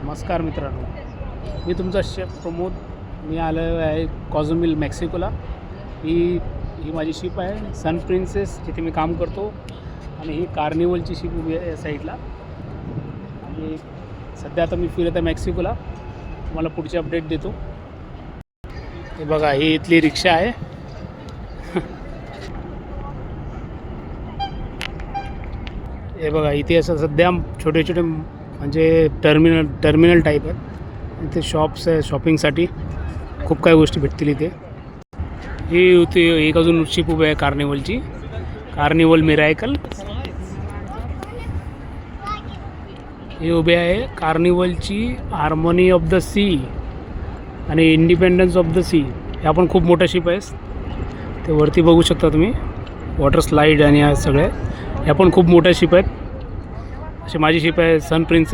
नमस्कार मित्रांनो, मी तुमचा शेफ प्रमोद. मी आलो आहे कॉझुमिल मेक्सिकोला. ही माझी शिप आहे सन प्रिन्सेस, जिथे मी काम करतो. आणि ही कार्निवलची शिप उभी आहे या साईडला. आणि सध्या आता मी फिरत आहे मेक्सिकोला. तुम्हाला पुढची अपडेट देतो. हे बघा, ही इथली रिक्षा आहे. हे बघा, इथे असं सध्या छोटे छोटे म्हणजे टर्मिनल टाईप आहेत. इथे शॉप्स आहे, शॉपिंगसाठी खूप काही गोष्टी भेटतील इथे. ही होती एक अजून शिप उभी आहे कार्निवलची, कार्निवल मिरायकल. ही उभी आहे कार्निवलची हार्मोनी ऑफ द सी आणि इंडिपेंडन्स ऑफ द सी. ह्या पण खूप मोठ्या शिप आहेत. ते वरती बघू शकता तुम्ही, वॉटर स्लाईड आणि ह्या सगळ्या. ह्या पण खूप मोठ्या शिप आहेत. अशी माझी शिप आहे सन प्रिन्सेस.